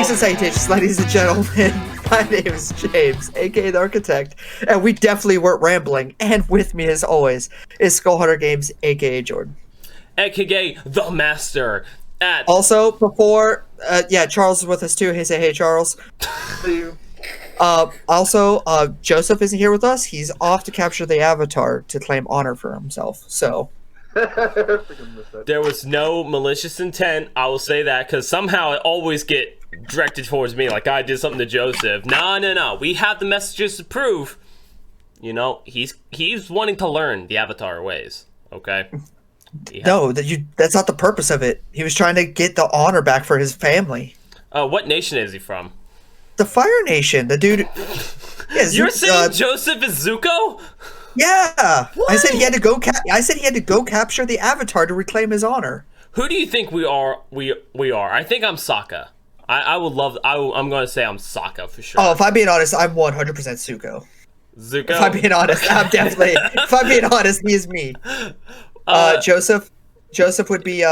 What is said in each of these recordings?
Greetings and salutations, ladies and gentlemen. My name is James, aka the Architect, and we definitely weren't rambling. And with me, as always, is Skull Hunter Games, aka Jordan, aka the Master. Also, before, Charles is with us too. Hey, say hey, Charles. Joseph isn't here with us. He's off to capture the Avatar to claim honor for himself. So. There was no malicious intent, I will say that, because somehow it always get directed towards me, like I did something to Joseph. No. We have the messages to prove. You know, he's wanting to learn the Avatar ways. Okay. No, that's not the purpose of it. He was trying to get the honor back for his family. What nation is he from? The Fire Nation. The dude. Yeah, You're saying Joseph is Zuko? Yeah, what? I said he had to go. I said he had to go capture the Avatar to reclaim his honor. Who do you think we are? We are. I think I'm Sokka. I'm going to say I'm Sokka for sure. Oh, if I'm being honest, I'm 100% Zuko. Zuko. If I'm being honest, I'm definitely. If I'm being honest, he is me. Joseph would be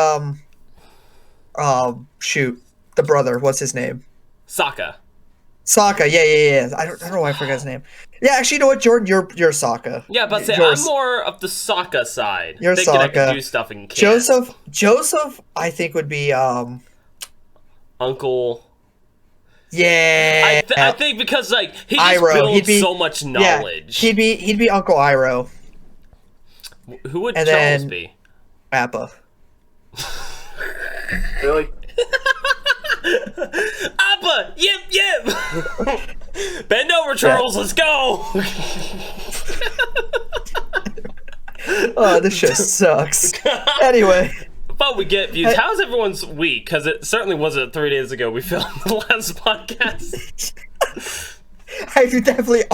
shoot, the brother. What's his name? Sokka. Sokka. Yeah. I don't know why I forgot his name. Yeah, actually, you know what, Jordan? You're Sokka. Yeah, but I'm more of the Sokka side. You're thinking Sokka. I can do stuff and can't. Joseph, I think would be Uncle. Yeah. I think because like he just builds so much knowledge. Yeah, he'd be Uncle Iroh. Who would Charles be? Appa. Really? Appa! Yip! Bend over, Charles, let's go! Oh, this show sucks. Anyway. But we get views. How's everyone's week? Because it certainly wasn't 3 days ago we filmed the last podcast. We definitely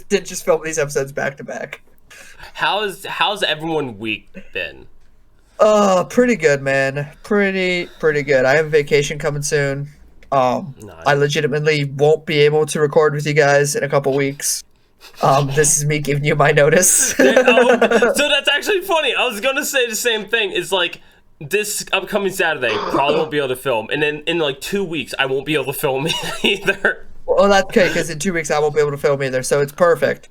didn't just film these episodes back to back. How's everyone's week been? Pretty good, man. Pretty good. I have a vacation coming soon. Nice. I legitimately won't be able to record with you guys in a couple weeks. This is me giving you my notice. So that's actually funny. I was gonna say the same thing. It's like this upcoming Saturday, probably won't be able to film, and then in like 2 weeks, I won't be able to film either. Well, that's okay, because in 2 weeks I won't be able to film either, so it's perfect.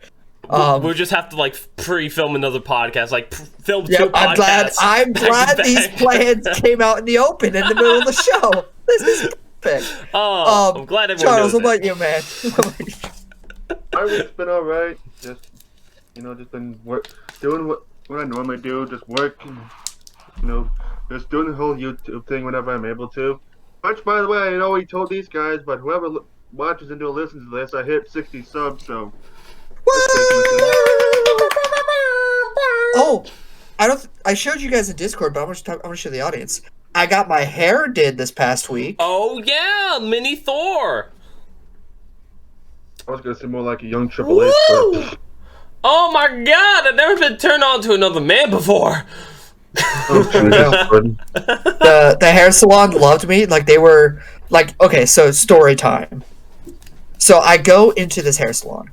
We'll just have to like pre-film another podcast, like film two podcasts. I'm glad these plans came out in the open in the middle of the show. This is perfect. I'm glad everyone Charles, knows what about you, man? My week's been alright. Just been doing what I normally do. Just working. Just doing the whole YouTube thing whenever I'm able to. Which, by the way, I know we told these guys, but whoever watches and listens to this, I hit 60 subs, so. Oh, I showed you guys in Discord, but I'm gonna show the audience. I got my hair did this past week. Oh yeah, mini Thor. I was gonna say more like a young Triple H. Oh my God! I've never been turned on to another man before. The hair salon loved me. Like they were like, okay, so story time. So I go into this hair salon.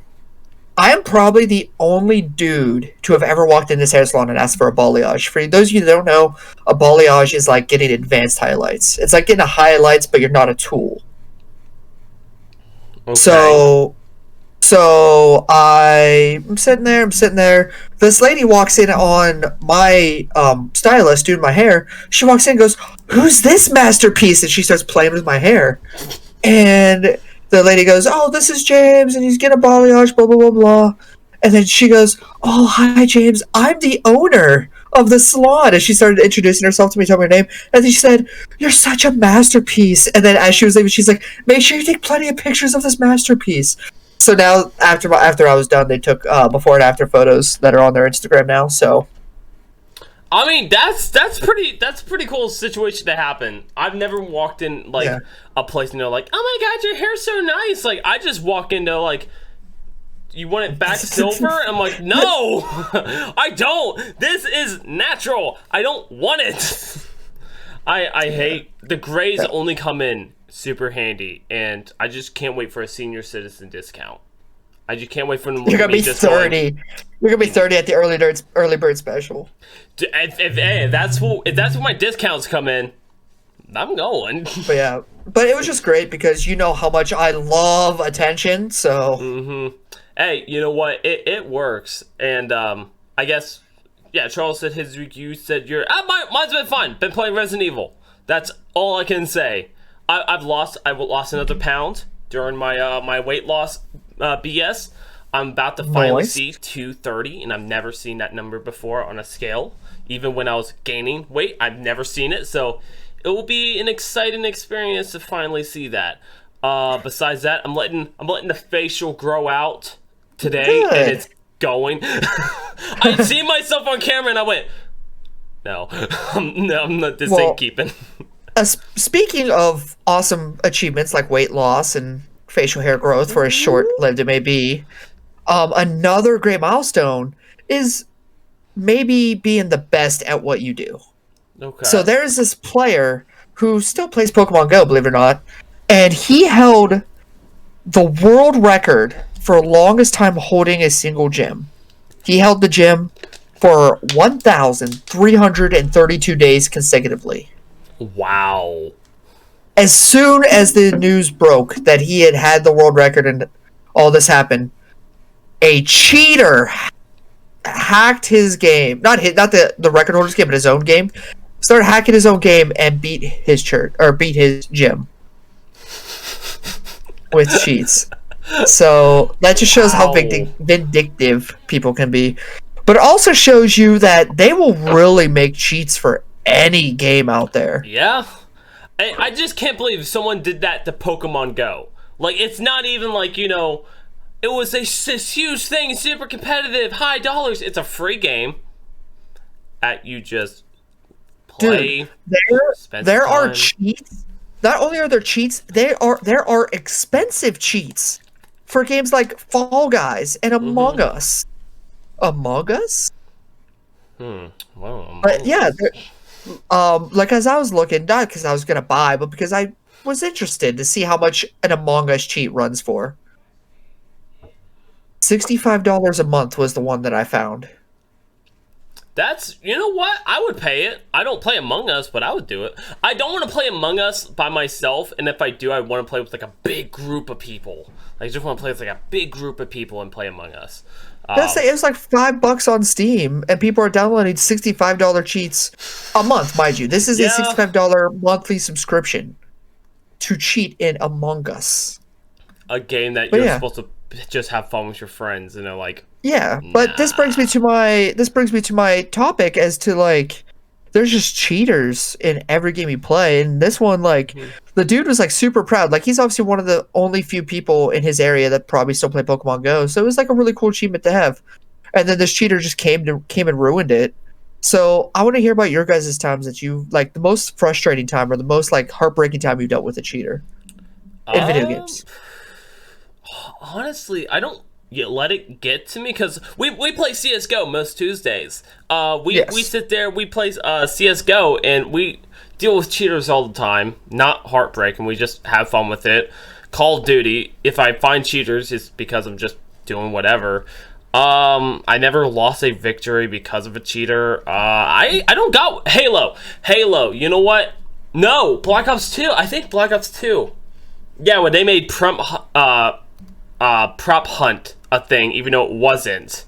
I am probably the only dude to have ever walked in this hair salon and asked for a balayage. For those of you that don't know, a balayage is like getting advanced highlights. It's like getting a highlights, but you're not a tool. Okay. So I'm sitting there. This lady walks in on my stylist doing my hair. She walks in and goes, "Who's this masterpiece?" And she starts playing with my hair. And the lady goes, "Oh, this is James, and he's getting a balayage, blah, blah, blah, blah." And then she goes, "Oh, hi, James. I'm the owner of the salon." And she started introducing herself to me, telling me her name. And then she said, "You're such a masterpiece." And then as she was leaving, she's like, "Make sure you take plenty of pictures of this masterpiece." So now, after I was done, they took before and after photos that are on their Instagram now, so... I mean, that's pretty cool situation to happen. I've never walked in a place and they're like, "Oh my God, your hair's so nice." Like I just walk into like, "You want it back silver?" I'm like, "No, I don't. This is natural. I don't want it." I hate the grays only come in super handy, and I just can't wait for a senior citizen discount. I just can't wait for them to look at me just 30. You're gonna be 30 at the early bird special. If that's what my discounts come in, I'm going. But yeah, but it was just great because you know how much I love attention. So Mm-hmm. Hey, you know what? It works, and I guess yeah. Charles said his week. You said your. Mine's been fun. Been playing Resident Evil. That's all I can say. I've lost another pound during my my weight loss BS. I'm about to finally Nice. see 230, and I've never seen that number before on a scale. Even when I was gaining weight, I've never seen it. So it will be an exciting experience to finally see that. Besides that, I'm letting the facial grow out today, Good. and it's going. I see myself on camera, and I went, no, no, I'm not. This Well, ain't keeping. Speaking of awesome achievements like weight loss and facial hair growth, for as short-lived it may be, another great milestone is maybe being the best at what you do. Okay. So there's this player who still plays Pokemon Go, believe it or not, and he held the world record for longest time holding a single gym. He held the gym for 1,332 days consecutively. Wow. As soon as the news broke that he had the world record and all this happened, a cheater hacked his game. Not the record holder's game, but his own game. Started hacking his own game and beat his church or beat his gym with cheats. So that just shows how vindictive people can be. But it also shows you that they will really make cheats for any game out there. Yeah. I just can't believe someone did that to Pokemon Go. Like, it's not even like, you know, it was this huge thing, super competitive, high dollars. It's a free game. You just play. Dude, spend there are time. cheats. Not only are there cheats, there are expensive cheats for games like Fall Guys and Among Us. Among Us? Well, But yeah, like as I was looking, not because I was gonna buy, but because I was interested to see how much an Among Us cheat runs for. $65 a month was the one that I found. that's, you know what? I would pay it. I don't play Among Us, but I would do it. I don't want to play Among Us by myself, and if I do, I want to play with like a big group of people. I just want to play with like a big group of people and play Among Us. It was like $5 on Steam, and people are downloading $65 cheats a month, mind you. This is a $65 monthly subscription to cheat in Among Us. A game that you're supposed to just have fun with your friends, and they're like, yeah. But this brings me to my topic as to like, there's just cheaters in every game you play, and this one, like, the dude was like super proud. Like, he's obviously one of the only few people in his area that probably still play Pokemon Go, so it was like a really cool achievement to have. And then this cheater just came and ruined it. So I want to hear about your guys' times that you like, the most frustrating time or the most like heartbreaking time you dealt with a cheater in video games. Honestly, I don't let it get to me because we play CS:GO most Tuesdays. We sit there, we play CS:GO, and we deal with cheaters all the time. Not heartbreaking, we just have fun with it. Call of Duty, if I find cheaters, it's because I'm just doing whatever. I never lost a victory because of a cheater. I don't got Halo. You know what? No, Black Ops 2. I think Black Ops 2. Yeah, when they made prop hunt a thing, even though it wasn't.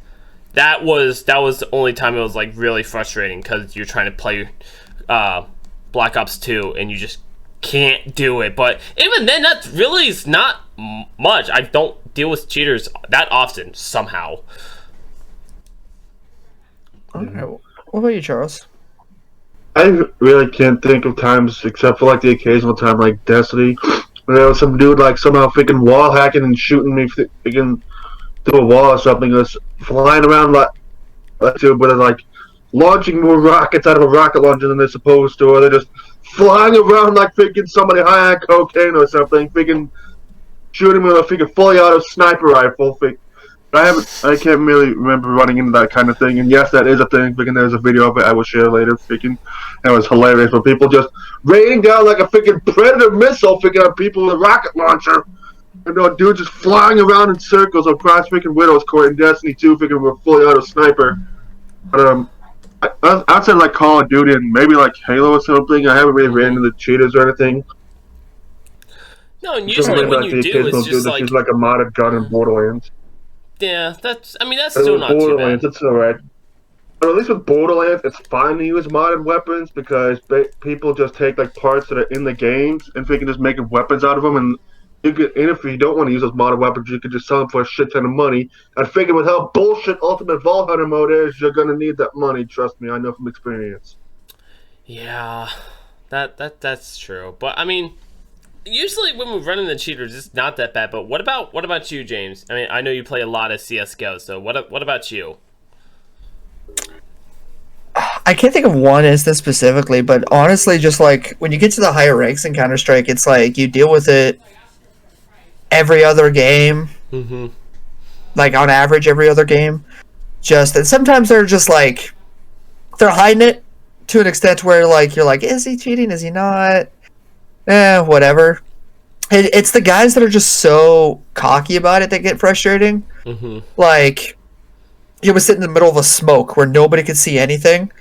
That was the only time it was like really frustrating because you're trying to play Black Ops 2 and you just can't do it. But even then, that really is not much. I don't deal with cheaters that often somehow. Okay. What about you, Charles? I really can't think of times except for like the occasional time like Destiny. There was some dude like somehow freaking wall hacking and shooting me freaking through a wall or something. Just flying around like dude, but like launching more rockets out of a rocket launcher than they're supposed to, or they're just flying around like freaking somebody high on cocaine or something, freaking shooting with a freaking fully auto sniper rifle. I can't really remember running into that kind of thing. And yes, that is a thing. Freaking, there's a video of it I will share later. Freaking, that was hilarious. But people just raining down like a freaking predator missile, freaking on people with a rocket launcher. And dude just flying around in circles across freaking Widow's Court in Destiny 2, freaking with a fully auto sniper. But outside like Call of Duty and maybe like Halo or something, I haven't really ran into the cheaters or anything. No, and usually when you do, it's just like... She's like a modded gun in Borderlands. Yeah, that's still not too bad. It's alright. But at least with Borderlands, it's fine to use modded weapons because people just take like parts that are in the games and they can just make weapons out of them. And if you don't want to use those modded weapons, you could just sell them for a shit ton of money. I figure with how bullshit Ultimate Vault Hunter mode is, you're gonna need that money. Trust me, I know from experience. Yeah, that's true. But I mean, usually when we run into cheaters, it's not that bad. But what about you, James? I mean, I know you play a lot of CS:GO, so what about you? I can't think of one instance specifically, but honestly, just like when you get to the higher ranks in Counter-Strike, it's like you deal with it every other game. Mm-hmm. Like on average, every other game. And sometimes they're just like they're hiding it to an extent where like you're like, is he cheating? Is he not? Whatever. It's the guys that are just so cocky about it that get frustrating. Mm-hmm. Like he was sitting in the middle of a smoke where nobody could see anything,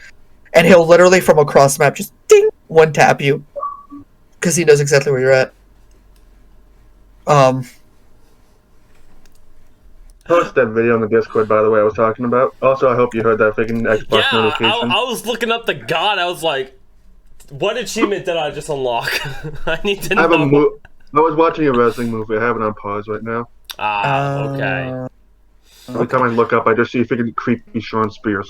and he'll literally from across the map just ding one tap you because he knows exactly where you're at. Post that video on the Discord, by the way, I was talking about. Also, I hope you heard that freaking Xbox notification. I was looking up the god. I was like, what achievement did I just unlock? I need to know. I was watching a wrestling movie. I have it on pause right now. Okay. Every time I look up, I just see freaking creepy Sean Spears.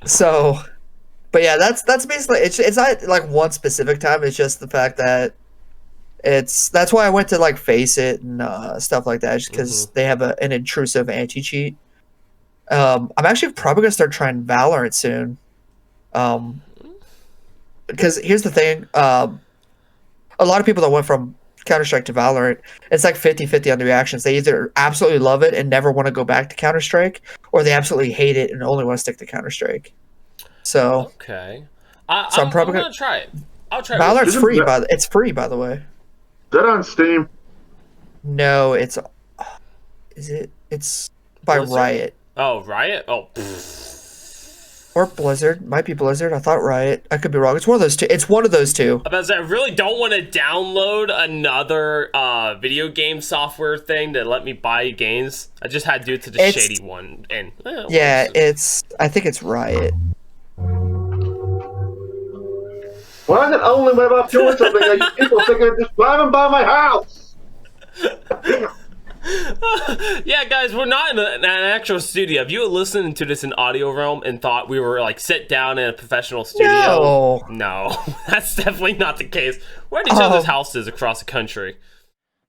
So, but yeah, that's basically it's not like one specific time. It's just the fact that that's why I went to like Face It and stuff like that, just because they have an intrusive anti-cheat. I'm actually probably gonna start trying Valorant soon. Because here's the thing, a lot of people that went from Counter-Strike to Valorant, it's like 50-50 on the reactions. They either absolutely love it and never want to go back to Counter-Strike, or they absolutely hate it and only want to stick to Counter-Strike. So okay, I'm probably gonna try it. I'll try. Valorant's free, it's free, by the way. Is that on Steam? No, it's by Blizzard? Riot. Oh, Riot. Oh. Or Blizzard. Might be Blizzard. I thought Riot. I could be wrong. It's one of those two. It's one of those two. I really don't want to download another video game software thing to let me buy games. I just had to do it to the shady one. And yeah, I think it's Riot. Why is it only when I'm doing something that people think I'm just driving by my house? Yeah, guys, we're not in an actual studio. If you were listening to this in audio realm and thought we were like sit down in a professional studio, no, that's definitely not the case. We're at each other's houses across the country.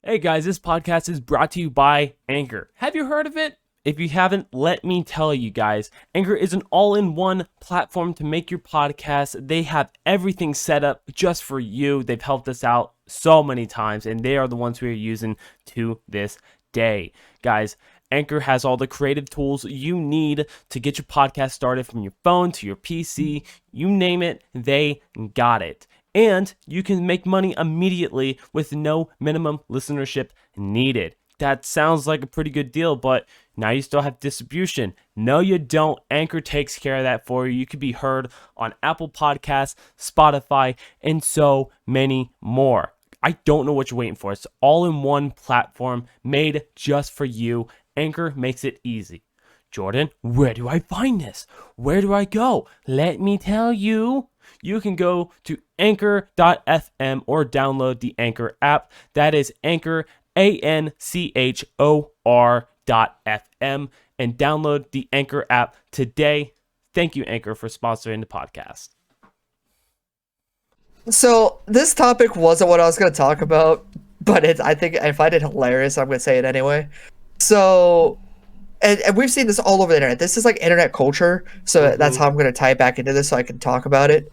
Hey guys, this podcast is brought to you by Anchor. Have you heard of it? If you haven't, let me tell you guys, Anchor is an all-in-one platform to make your podcast. They have everything set up just for you. They've helped us out so many times, and they are the ones we are using to this day. Guys, Anchor has all the creative tools you need to get your podcast started, from your phone to your PC. You name it, they got it. And you can make money immediately with no minimum listenership needed. That sounds like a pretty good deal, but now you still have distribution. No, you don't. Anchor takes care of that for you. You could be heard on Apple Podcasts, Spotify, and so many more. I don't know what you're waiting for. It's all in one platform made just for you. Anchor makes it easy. Jordan, where do I find this? Where do I go? Let me tell you. You can go to anchor.fm or download the Anchor app. That is Anchor, ANCHOR.FM, and download the Anchor app today. Thank you, Anchor, for sponsoring the podcast. So this topic wasn't what I was going to talk about, but I think I find it hilarious. I'm going to say it anyway. So, and we've seen this all over the internet. This is like internet culture, so that's how I'm going to tie it back into this so I can talk about it.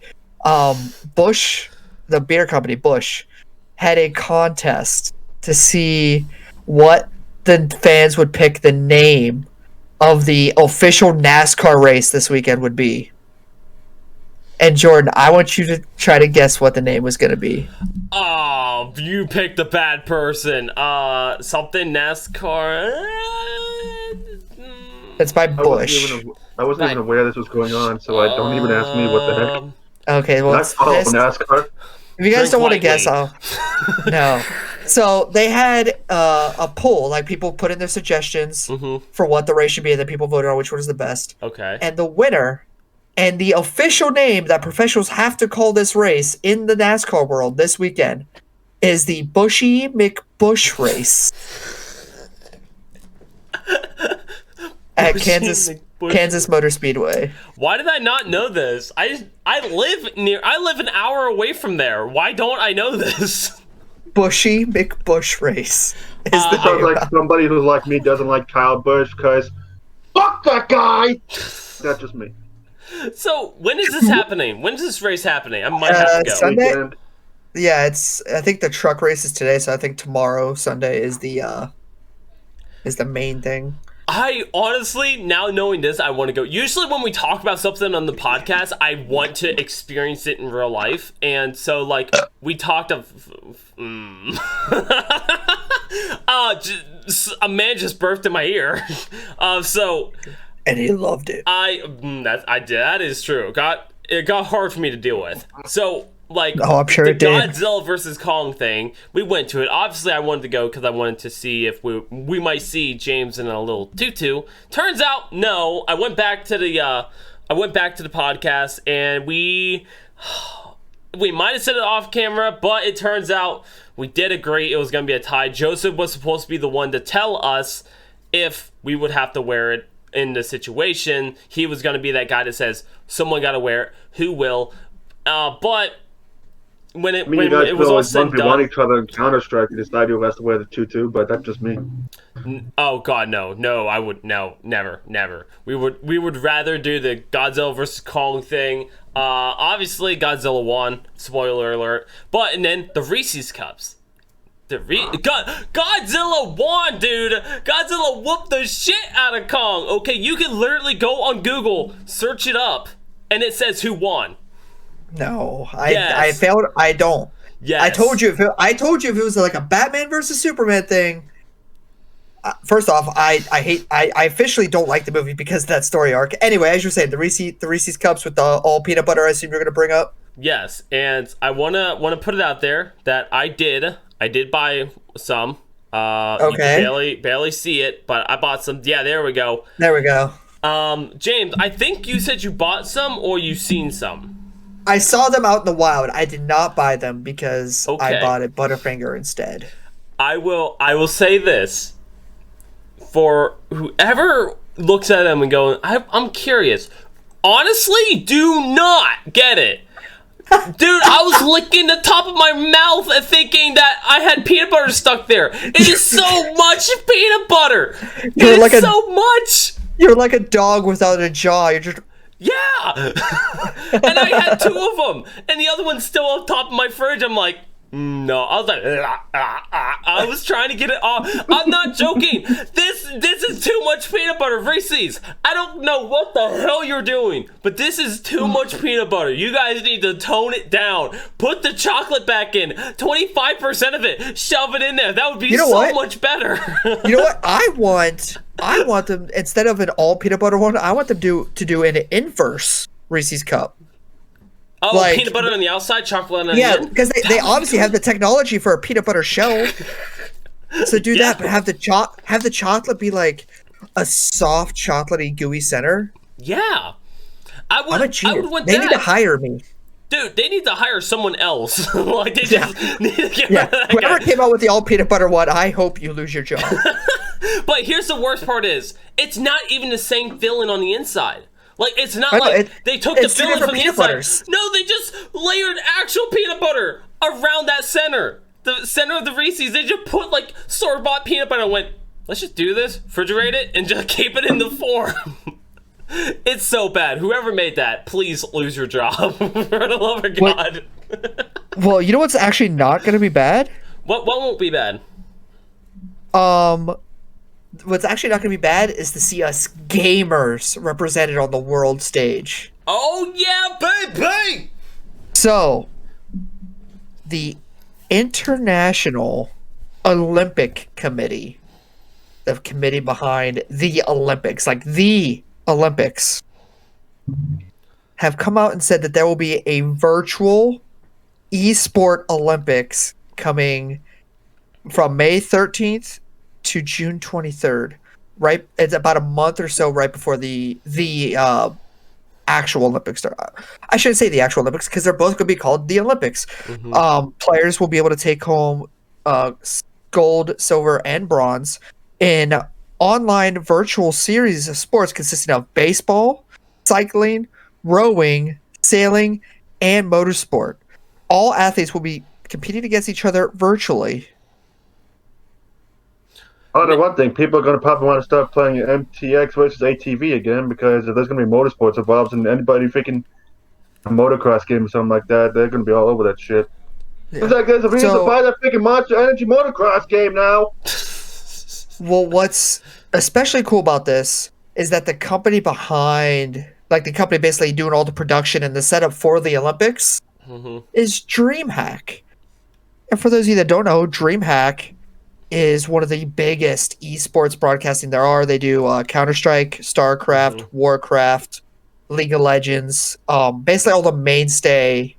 Busch, the beer company Busch, had a contest to see what the fans would pick the name of the official NASCAR race this weekend would be. And Jordan, I want you to try to guess what the name was going to be. Oh, you picked the bad person. Something NASCAR. It's by Busch. I wasn't even aware this was going on, so I don't even ask me what the heck. Okay, well, I follow NASCAR. If you guys Drink don't want to guess, lightly. no. So they had a poll, like people put in their suggestions for what the race should be, and then people voted on which one is the best. Okay. And the winner, and the official name that professionals have to call this race in the NASCAR world this weekend, is the Bushy McBush race at Kansas Motor Speedway. Why did I not know this? I live an hour away from there. Why don't I know this? Bushy McBush race. Is the Sounds like somebody who's like me doesn't like Kyle Busch because fuck that guy. That's just me. So when is this happening? When is this race happening? I might have to go. Sunday? Weekend. Yeah, I think the truck race is today, so I think tomorrow, Sunday, is the main thing. I honestly, now knowing this, I want to go. Usually when we talk about something on the podcast, I want to experience it in real life. And so, like, we talked of... a man just burped in my ear. And he loved it. That is true. It got hard for me to deal with. So... Like, I'm sure the it did. Godzilla versus Kong thing, we went to it. Obviously, I wanted to go because I wanted to see if we might see James in a little tutu. Turns out, no. I went back to the podcast, and we might have said it off camera, but it turns out we did agree it was going to be a tie. Joseph was supposed to be the one to tell us if we would have to wear it in the situation. He was going to be that guy that says, someone got to wear it. Who will? But... When it was all said and done, want each other in Counter-Strike, you decide who has to wear the tutu, but that's just me. Oh God, no, I would never. We would rather do the Godzilla versus Kong thing. Obviously Godzilla won. Spoiler alert. And then the Reese's Cups. Godzilla won, dude. Godzilla whooped the shit out of Kong. Okay, you can literally go on Google, search it up, and it says who won. No, I failed. I don't. Yes. I told you if it was like a Batman versus Superman thing. First off, I officially don't like the movie because of that story arc. Anyway, as you were saying, the Reese's Cups with the all peanut butter, I assume you're gonna bring up. Yes, and I wanna put it out there that I did buy some. Okay. You can barely see it, but I bought some. Yeah, there we go. James, I think you said you bought some or you seen some. I saw them out in the wild. I did not buy them because I bought it Butterfinger instead. I will say this. For whoever looks at them and goes, I'm curious. Honestly, do not get it. Dude, I was licking the top of my mouth and thinking that I had peanut butter stuck there. It is so much peanut butter. So much. You're like a dog without a jaw. You're just... Yeah! And I had two of them, and the other one's still on top of my fridge. I'm like, no. I was like, I was trying to get it off. I'm not joking. This is too much peanut butter. Reese's, I don't know what the hell you're doing, but this is too much peanut butter. You guys need to tone it down. Put the chocolate back in. 25% of it. Shove it in there. That would be much better. You know what? I want them, instead of an all peanut butter one, I want them to do an inverse Reese's Cup. Oh, like, peanut butter on the outside, chocolate on the inside? end? Yeah, because they obviously have the technology for a peanut butter shell. So do that, but have the chocolate be like a soft, chocolatey, gooey center. Yeah. I would want that. They need to hire me. Dude, they need to hire someone else. Like, they just need to get rid of that Whoever guy. came out with the all peanut butter one, I hope you lose your job. But here's the worst part is, it's not even the same filling on the inside. Like, it's not like they took the filling from the inside. Butters. No, they just layered actual peanut butter around that center. The center of the Reese's. They just put, like, store-bought peanut butter and went, let's just do this, refrigerate it, and just keep it in the form. It's so bad. Whoever made that, please lose your job. For the love of God. Well, you know what's actually not going to be bad? What won't be bad? What's actually not going to be bad is to see us gamers represented on the world stage. Oh, yeah, baby! So, the International Olympic Committee, the committee behind the Olympics, like the Olympics, have come out and said that there will be a virtual esport Olympics coming from May 13th to June 23rd. Right, it's about a month or so right before the actual Olympics start. I shouldn't say the actual Olympics because they're both going to be called the Olympics. Players will be able to take home gold, silver, and bronze in online virtual series of sports consisting of baseball, cycling, rowing, sailing, and motorsport. All athletes will be competing against each other virtually. Oh, the one thing, people are going to probably want to start playing MTX versus ATV again because if there's going to be motorsports involved and anybody freaking a motocross game or something like that, they're going to be all over that shit. Yeah. It's like there's a reason to buy that freaking Monster Energy motocross game now. Well, what's especially cool about this is that the company behind, like the company basically doing all the production and the setup for the Olympics is DreamHack. And for those of you that don't know, DreamHack is one of the biggest esports broadcasting there are. They do Counter-Strike, StarCraft, Warcraft, League of Legends, basically all the mainstay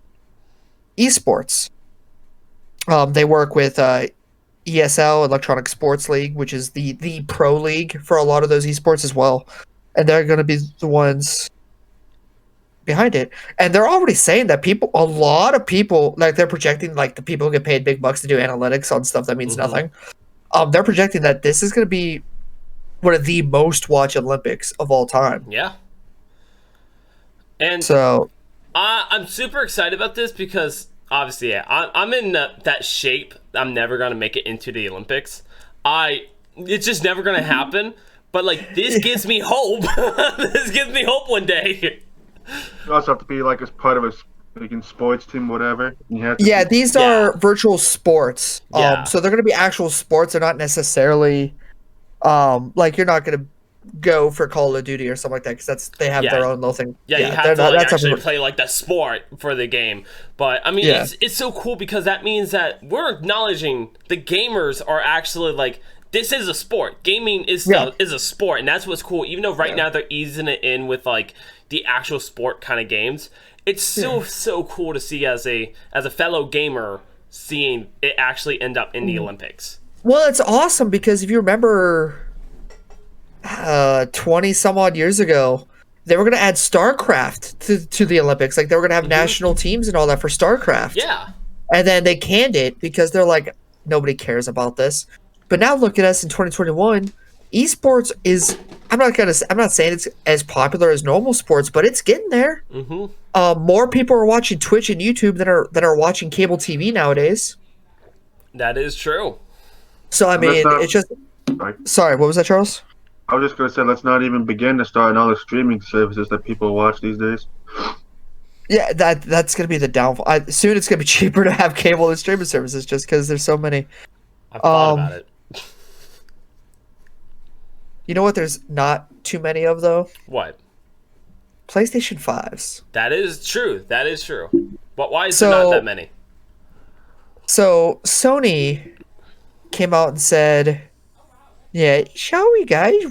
esports. They work with ESL, Electronic Sports League, which is the pro league for a lot of those esports as well. And they're going to be the ones behind it. And they're already saying that a lot of people, like they're projecting like the people who get paid big bucks to do analytics on stuff that means nothing. They're projecting that this is going to be one of the most watched Olympics of all time. Yeah. And so I'm super excited about this because obviously, yeah, I'm in that shape. I'm never going to make it into the Olympics. It's just never going to happen. But like, this gives me hope. This gives me hope one day. You also have to be like as part of a freaking sports team, whatever. These are virtual sports. So they're going to be actual sports. They're not necessarily like you're not going to go for Call of Duty or something like that because they have their own little thing. You have to actually play like the sport for the game. But I mean, it's so cool because that means that we're acknowledging the gamers are actually like, this is a sport. Gaming is a sport, and that's what's cool. Even though right now they're easing it in with like the actual sport kind of games, it's so cool to see as a fellow gamer seeing it actually end up in the Olympics. Well, it's awesome because if you remember 20 some odd years ago, they were going to add StarCraft to the Olympics. Like they were going to have national teams and all that for StarCraft. Yeah. And then they canned it because they're like, nobody cares about this. But now look at us in 2021. Esports is, I'm not saying it's as popular as normal sports, but it's getting there. More people are watching Twitch and YouTube than are watching cable TV nowadays. That is true. So I mean, it's just. Sorry, what was that, Charles? I was just gonna say, let's not even begin to start all the streaming services that people watch these days. Yeah, that's gonna be the downfall. Soon it's gonna be cheaper to have cable and streaming services just because there's so many. I've thought about it. You know what? There's not too many of though. What? PlayStation 5s. That is true. That is true. But why is there not that many? So Sony came out and said, "Yeah, shall we, guys?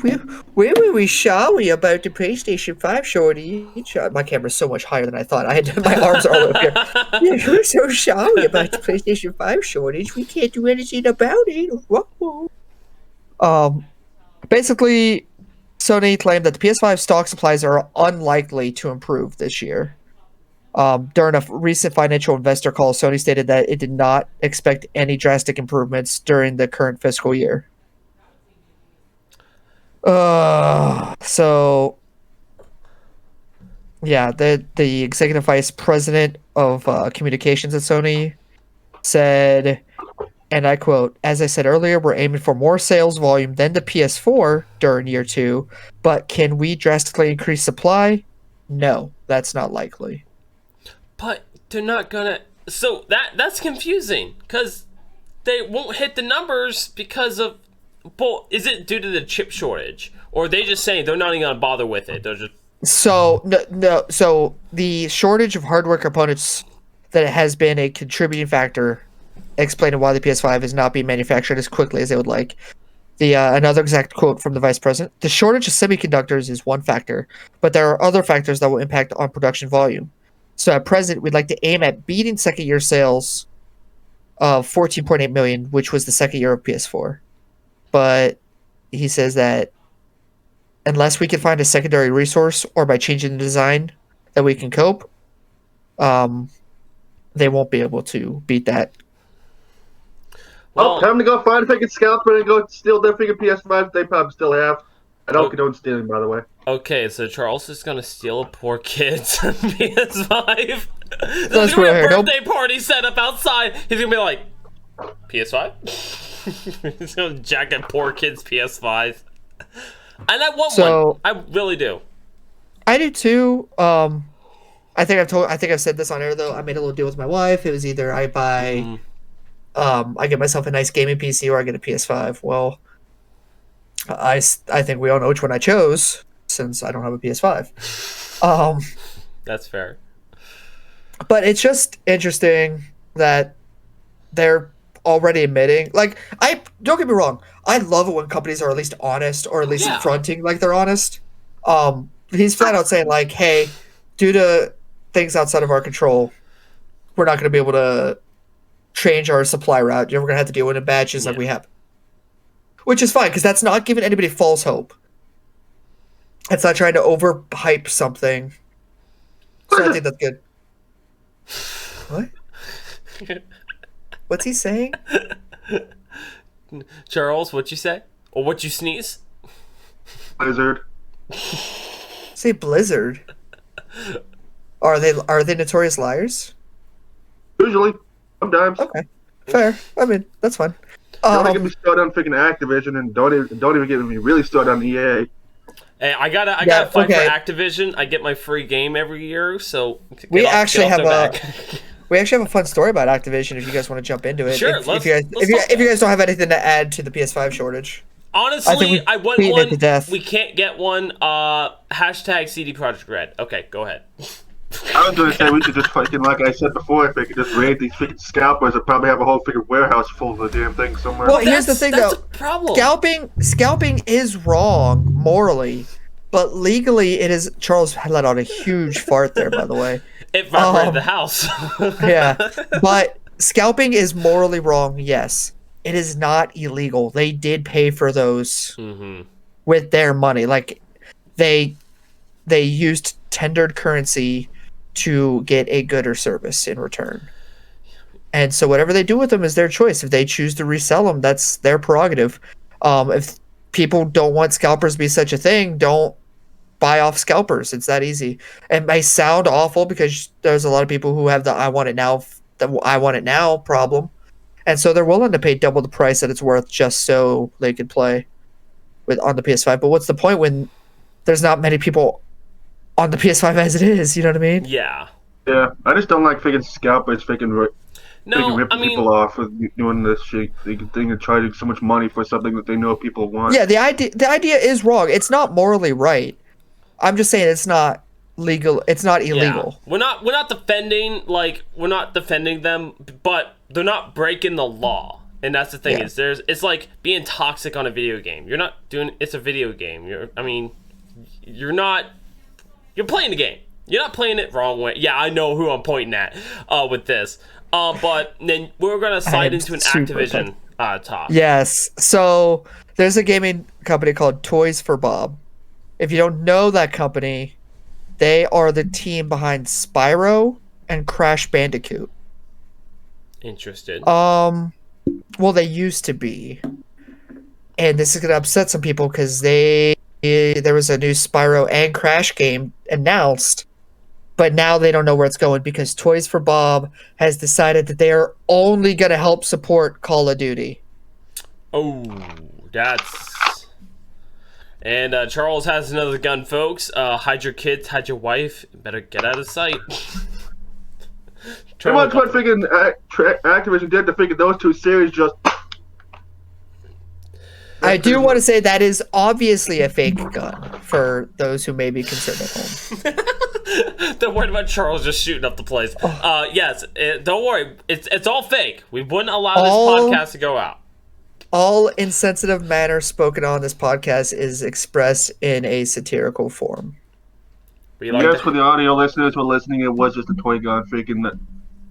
Where were we sorry about the PlayStation 5 shortage?" My camera's so much higher than I thought. My arms are all up here. Yeah, we're so sorry about the PlayStation 5 shortage. We can't do anything about it. Whoa. Basically, Sony claimed that the PS5 stock supplies are unlikely to improve this year. During a recent financial investor call, Sony stated that it did not expect any drastic improvements during the current fiscal year. So yeah, the executive vice president of communications at Sony said, and I quote, "As I said earlier, we're aiming for more sales volume than the PS4 during year 2, but can we drastically increase supply? No, that's not likely." But they're not gonna. So that's confusing because they won't hit the numbers because of. Well, is it due to the chip shortage, or are they just saying they're not even gonna bother with it? They're just. So no. So the shortage of hardware components that has been a contributing factor, explaining why the PS5 is not being manufactured as quickly as they would like. Another exact quote from the vice president: "The shortage of semiconductors is one factor, but there are other factors that will impact on production volume. So at present, we'd like to aim at beating second-year sales of 14.8 million, which was the second year of PS4. But he says that unless we can find a secondary resource or by changing the design that we can cope, they won't be able to beat that." Well, time to go find a freaking scalper and go steal their freaking PS5 they probably still have. I don't condone stealing, by the way. Okay, so Charles is gonna steal a poor kid's PS5. There's That's gonna be a right. birthday party set up outside. He's gonna be like, PS5? He's gonna jack a poor kid's PS5. And I want one. I really do. I do too. I think I've said this on air though. I made a little deal with my wife. It was either I buy, I get myself a nice gaming PC or I get a PS5. Well, I think we all know which one I chose since I don't have a PS5. That's fair. But it's just interesting that they're already admitting, like, I don't get me wrong, I love it when companies are at least honest or at least fronting like they're honest. He's flat out saying like, hey, due to things outside of our control, we're not going to be able to change our supply route. We're going to have to deal with it in batches like we have. Which is fine, because that's not giving anybody false hope. It's not trying to overhype something. So I think that's good. What? What's he saying? Charles, what'd you say? Or what you sneeze? Blizzard. Say Blizzard. Are they notorious liars? Usually. Sometimes. Okay. Fair. I mean, that's fine. Don't get me started on freaking Activision, and don't even get me really started on EA. Hey, I gotta fight for Activision. I get my free game every year, so we actually have a fun story about Activision. If you guys want to jump into it, sure. If you guys don't have anything to add to the PS5 shortage, honestly, I want one. We can't get one. Hashtag CD Projekt Red. Okay, go ahead. I was going to say we should just fucking, like I said before, if they could just raid these freaking scalpers and probably have a whole freaking warehouse full of the damn thing somewhere. Well, here's the thing though. Problem. Scalping is wrong morally, but legally it is. Charles let out a huge fart there, by the way. It vibrated the house. Yeah, but scalping is morally wrong. Yes, it is not illegal. They did pay for those with their money. Like they used tendered currency to get a good or service in return. And so whatever they do with them is their choice. If they choose to resell them, that's their prerogative. If people don't want scalpers to be such a thing, don't buy off scalpers. It's that easy. It may sound awful because there's a lot of people who have the I want it now problem. And so they're willing to pay double the price that it's worth just so they could play on the PS5. But what's the point when there's not many people on the PS5 as it is, you know what I mean? Yeah. Yeah, I just don't like freaking scalpers ripping people off with doing this shit. They can charge so much money for something that they know people want. Yeah, the idea is wrong. It's not morally right. I'm just saying it's not legal. It's not illegal. Yeah. We're not defending them, but they're not breaking the law. And that's the thing it's like being toxic on a video game. You're not doing it's a video game. You're playing the game. You're not playing it wrong way. Yeah, I know who I'm pointing at with this. But then we're going to slide into an Activision talk. Yes. So there's a gaming company called Toys for Bob. If you don't know that company, they are the team behind Spyro and Crash Bandicoot. Interested. Well, they used to be. And this is going to upset some people because there was a new Spyro and Crash game announced, but now they don't know where it's going because Toys for Bob has decided that they are only going to help support Call of Duty. Oh, that's... And Charles has another gun, folks. Hide your kids, hide your wife. Better get out of sight. Pretty much what freaking Activision did to freaking those two series just... I do want to say that is obviously a fake gun for those who may be concerned at home. Don't worry about Charles just shooting up the place. Yes, don't worry. It's all fake. We wouldn't allow this podcast to go out. all insensitive manner spoken on this podcast is expressed in a satirical form. Yes, for the audio listeners who are listening, it was just a toy gun freaking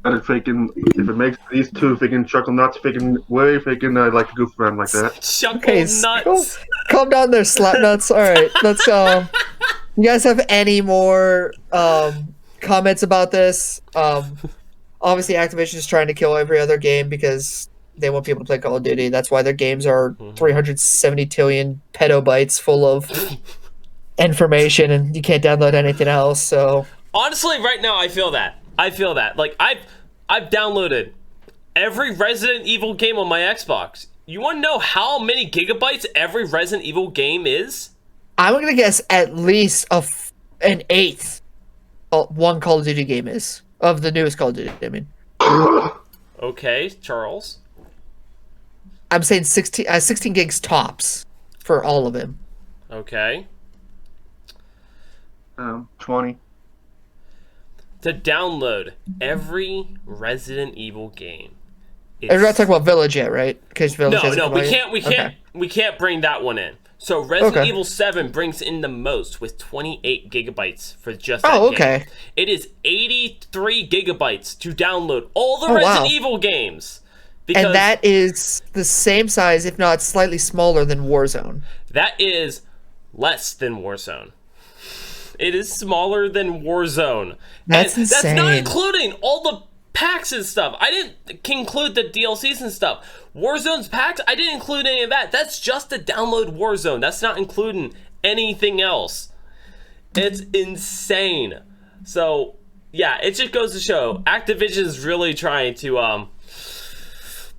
that is freaking. If it makes these two freaking chuckle nuts freaking way freaking, I like to goof around like that. Chuckle Okay, nuts. calm down there, slap nuts. All right, let's. You guys have any more comments about this? Obviously, Activision is trying to kill every other game because they want people to play Call of Duty. That's why their games are 370 trillion petabytes full of information, and you can't download anything else. So Honestly, right now, I feel that. Like, I've downloaded every Resident Evil game on my Xbox. You want to know how many gigabytes every Resident Evil game is? I'm gonna guess at least an eighth. One Call of Duty game is of the newest Call of Duty. I mean, Okay, Charles. I'm saying 16 gigs tops for all of them. Okay. 20. To download every Resident Evil game. And we're not talking about Village yet, right? Because Village. No, we can't bring that one in. So Resident Evil 7 brings in the most with 28 gigabytes for just that game. Okay. It is 83 gigabytes to download all the Resident Evil games. And that is the same size, if not slightly smaller than Warzone. That is less than Warzone. It is smaller than Warzone. That's insane. That's not including all the packs and stuff. I didn't include the DLCs and stuff. Warzone's packs, I didn't include any of that. That's just to download Warzone. That's not including anything else. It's insane. So, yeah, it just goes to show Activision's really trying to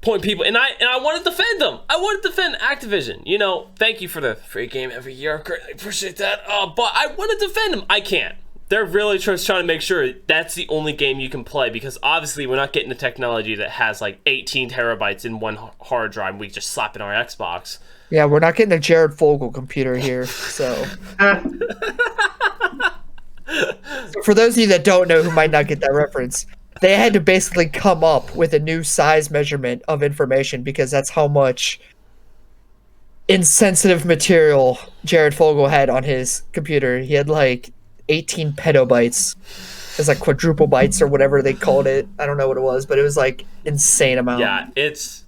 point people, and I want to defend them. I want to defend Activision. You know, thank you for the free game every year. I greatly appreciate that. But I want to defend them. I can't. They're really just trying to make sure that's the only game you can play, because obviously we're not getting the technology that has like 18 terabytes in one hard drive. We just slap it on our Xbox. Yeah, we're not getting a Jared Fogle computer here, so. For those of you that don't know who might not get that reference, they had to basically come up with a new size measurement of information because that's how much insensitive material Jared Fogle had on his computer. He had like 18 petabytes. It's like quadruple bytes or whatever they called it. I don't know what it was, but it was like insane amount. Yeah, it's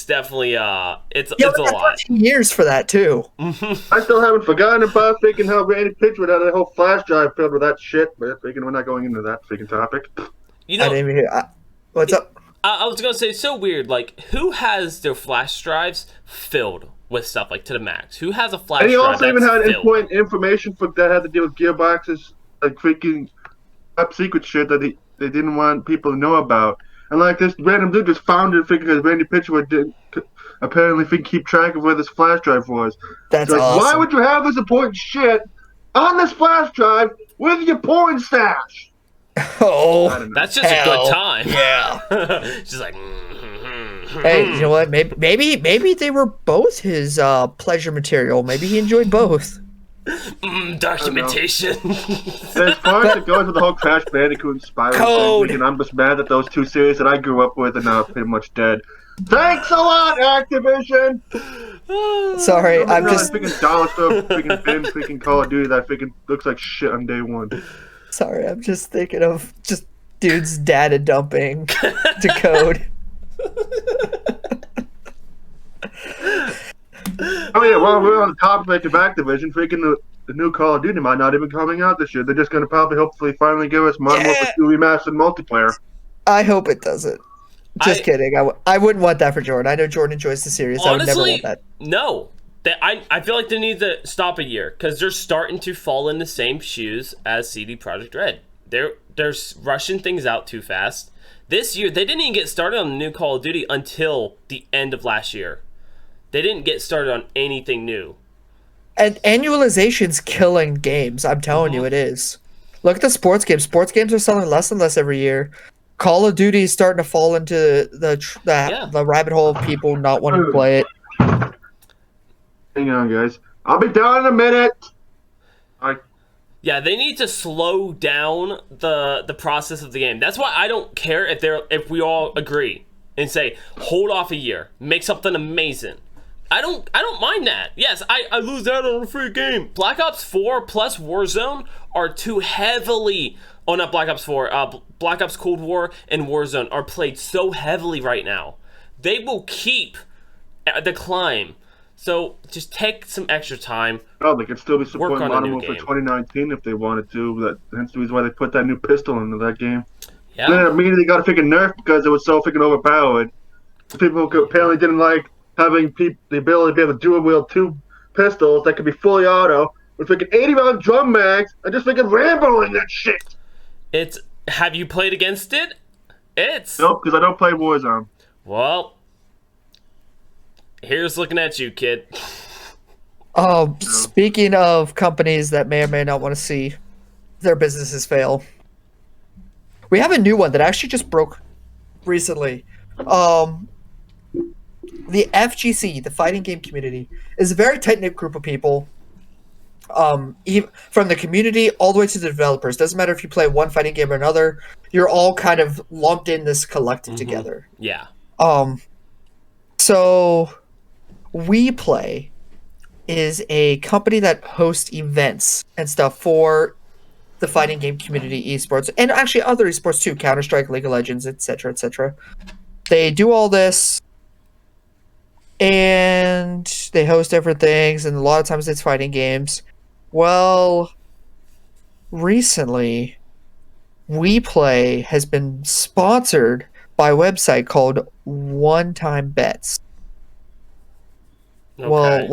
definitely it's a lot. 13 years for that too. I still haven't forgotten about freaking how Randy Pitchford had a whole flash drive filled with that shit, but freaking we're not going into that freaking topic. You know, I didn't even hear. What's up? I was gonna say, it's so weird. Like, who has their flash drives filled with stuff like to the max? Who has a flash drive? And he also even had filled? important information that had to deal with gearboxes, like freaking top secret shit that they didn't want people to know about. And like this random dude just found it freaking because Randy Pitchford didn't apparently keep track of where this flash drive was. That's like, awesome. Why would you have this important shit on this flash drive with your porn stash? Oh, that's just a good time. Yeah. She's like, hey, you know what? Maybe they were both his pleasure material. Maybe he enjoyed both. Documentation. As far as it goes with the whole Crash Bandicoot and Spyro thing, and I'm just mad that those two series that I grew up with are now pretty much dead. Thanks a lot, Activision. Sorry, I'm just freaking dollar store, freaking bin, freaking Call of Duty that freaking looks like shit on day one. Sorry, I'm just thinking of just dudes data dumping to code. Oh yeah, while we're on the topic of Activision, freaking the new Call of Duty might not even coming out this year. They're just going to probably hopefully finally give us Modern Warfare 2 remastered multiplayer. I hope it doesn't. Just kidding. I wouldn't want that for Jordan. I know Jordan enjoys the series. Honestly, I would never want that. No. I feel like they need to stop a year because they're starting to fall in the same shoes as CD Projekt Red. They're rushing things out too fast. This year, they didn't even get started on the new Call of Duty until the end of last year. They didn't get started on anything new. And annualization's killing games. I'm telling you, it is. Look at the sports games. Sports games are selling less and less every year. Call of Duty is starting to fall into the rabbit hole of people not wanting to play it. Hang on, guys. I'll be down in a minute. Yeah, they need to slow down the process of the game. That's why I don't care if we all agree and say hold off a year, make something amazing. I don't mind that. Yes, I lose out on a free game. Black Ops 4 plus Warzone are too heavily not Black Ops 4. Black Ops Cold War and Warzone are played so heavily right now. They will keep the climb. So just take some extra time. Oh, they could still be supporting Work on a Modern new Warfare game. 2019 if they wanted to. That's the reason why they put that new pistol into that game. Yeah. And then immediately got a freaking nerf because it was so freaking overpowered. People who apparently didn't like having the ability to be able to dual wield two pistols that could be fully auto with freaking 80-round drum mags and just freaking Ramboing that shit. Have you played against it? Nope, because I don't play Warzone. Well, here's looking at you, kid. Speaking of companies that may or may not want to see their businesses fail, we have a new one that actually just broke recently. The FGC, the fighting game community, is a very tight-knit group of people. Even from the community all the way to the developers. Doesn't matter if you play one fighting game or another. You're all kind of lumped in this collective together. Yeah. So WePlay is a company that hosts events and stuff for the fighting game community, esports, and actually other esports too, Counter-Strike, League of Legends, etc., etc. They do all this, and they host different things, and a lot of times it's fighting games. Well, recently, WePlay has been sponsored by a website called One Time Bets. Okay. Well,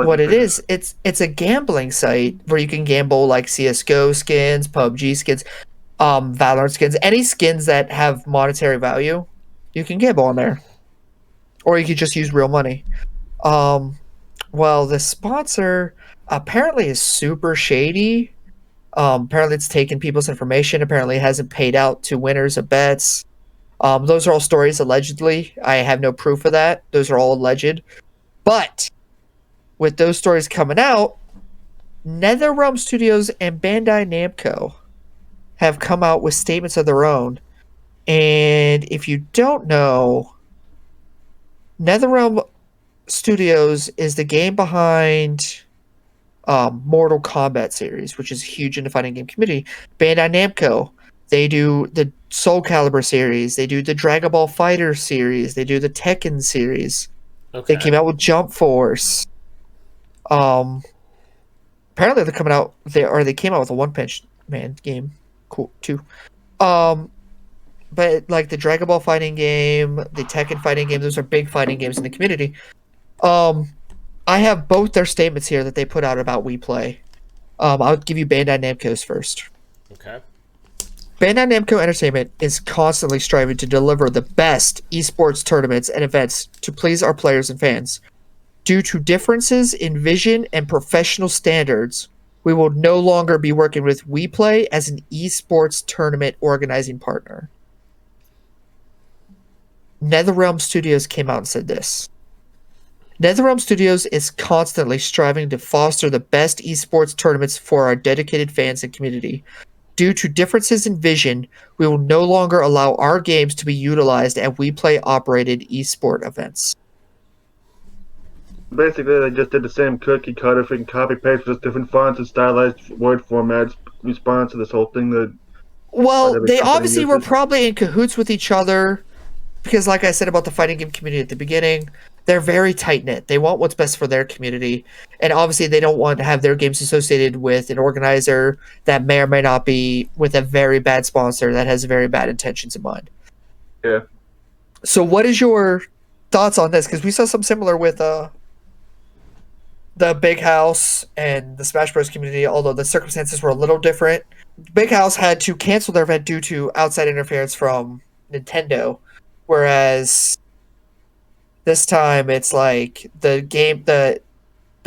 what it is, it's a gambling site where you can gamble like CS:GO skins, PUBG skins, Valorant skins, any skins that have monetary value, you can gamble on there, or you could just use real money. Well, the sponsor apparently is super shady. Apparently, it's taken people's information. Apparently, it hasn't paid out to winners of bets. Those are all stories allegedly. I have no proof of that. Those are all alleged. But with those stories coming out, NetherRealm Studios and Bandai Namco have come out with statements of their own. And if you don't know, NetherRealm Studios is the game behind Mortal Kombat series, which is huge in the fighting game community. Bandai Namco, they do the Soul Calibur series, they do the Dragon Ball Fighter series, they do the Tekken series. Okay. They came out with Jump Force. Apparently they're coming out. They came out with a One Punch Man game, cool too. But like the Dragon Ball fighting game, the Tekken fighting game, those are big fighting games in the community. I have both their statements here that they put out about WePlay. I'll give you Bandai Namco's first. Okay. Bandai Namco Entertainment is constantly striving to deliver the best esports tournaments and events to please our players and fans. Due to differences in vision and professional standards, we will no longer be working with WePlay as an esports tournament organizing partner. NetherRealm Studios came out and said this. NetherRealm Studios is constantly striving to foster the best esports tournaments for our dedicated fans and community. Due to differences in vision, we will no longer allow our games to be utilized at WePlay-operated esport events. Basically, they just did the same cookie cutter, freaking copy paste, just different fonts and stylized word formats. Response to this whole thing Well, they obviously were probably in cahoots with each other because, like I said about the fighting game community at the beginning, they're very tight-knit. They want what's best for their community, and obviously they don't want to have their games associated with an organizer that may or may not be with a very bad sponsor that has very bad intentions in mind. Yeah. So what is your thoughts on this? Because we saw some similar with the Big House and the Smash Bros. Community, although the circumstances were a little different. Big House had to cancel their event due to outside interference from Nintendo, whereas this time it's like the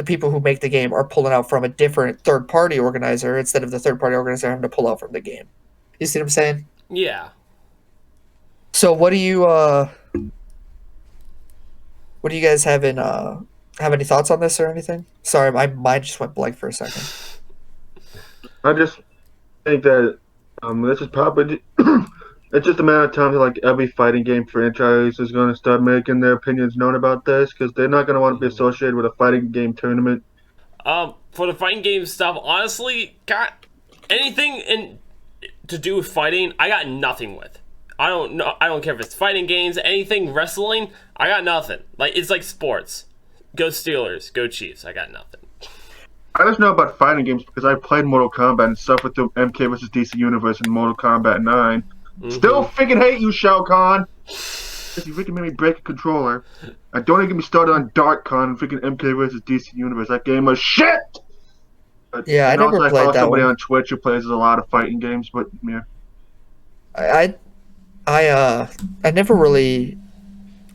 people who make the game are pulling out from a different third-party organizer instead of the third-party organizer having to pull out from the game. You see what I'm saying? Yeah. So what do you guys have any thoughts on this or anything? Sorry, my mind just went blank for a second. I just think that this is probably It's just a matter of time till like every fighting game franchise is going to start making their opinions known about this because they're not going to want to be associated with a fighting game tournament. For the fighting game stuff, honestly, got anything to do with fighting, I got nothing with. I don't know. I don't care if it's fighting games, anything wrestling. I got nothing. Like it's like sports. Go Steelers, go Chiefs. I got nothing. I just know about fighting games because I played Mortal Kombat and suffered through MK vs. DC Universe and Mortal Kombat 9. Still freaking hate you, Shao Kahn. If you freaking made me break a controller. And don't even get me started on Dark Con and freaking MK vs. DC Universe. That game was shit! Yeah, I never played that one. I follow somebody on Twitch who plays a lot of fighting games, but yeah. I never really...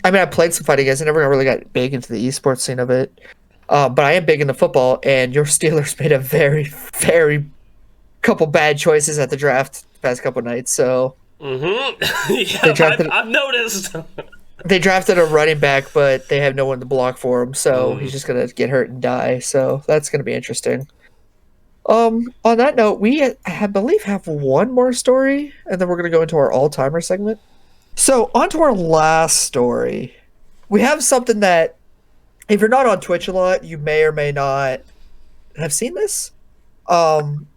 I mean, I played some fighting games. I never really got big into the esports scene of it. But I am big into football, and your Steelers made a very, very couple bad choices at the draft the past couple nights, so... Yeah, I've noticed. They drafted a running back, but they have no one to block for him, so he's just going to get hurt and die, so that's going to be interesting. On that note, I believe have one more story, and then we're going to go into our all-timer segment. So, on to our last story. We have something that, if you're not on Twitch a lot, you may or may not have seen this.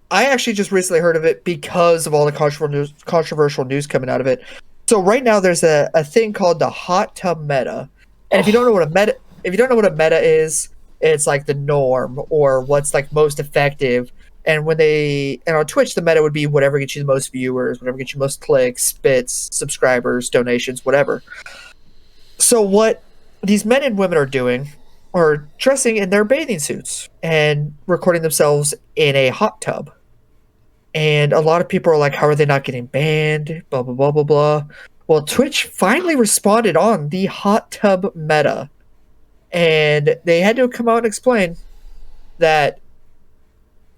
I actually just recently heard of it because of all the controversial news coming out of it. So right now there's a thing called the hot tub meta. And if you don't know what a meta is, it's like the norm or what's like most effective. And on Twitch the meta would be whatever gets you the most viewers, whatever gets you most clicks, bits, subscribers, donations, whatever. So what these men and women are doing are dressing in their bathing suits and recording themselves in a hot tub. And a lot of people are like, how are they not getting banned? Blah, blah, blah, blah, blah. Well, Twitch finally responded on the hot tub meta. And they had to come out and explain that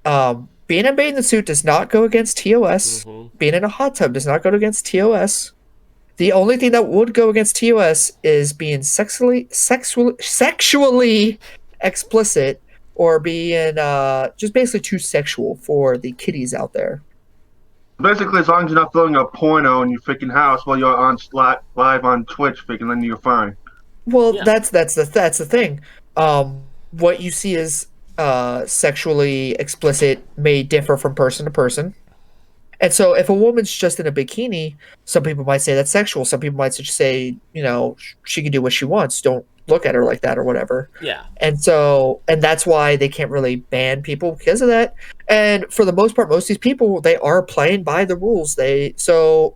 being in a bathing suit does not go against TOS. Being in a hot tub does not go against TOS. The only thing that would go against TOS is being sexually explicit or being just basically too sexual for the kiddies out there. Basically, as long as you're not filming a porno in your freaking house while you're on live on Twitch, freaking, then you're fine. Well, yeah. That's the thing. What you see is sexually explicit may differ from person to person. And so if a woman's just in a bikini, some people might say that's sexual. Some people might just say, she can do what she wants. Don't look at her like that or whatever. Yeah. And that's why they can't really ban people because of that. And for the most part, most of these people, they are playing by the rules. So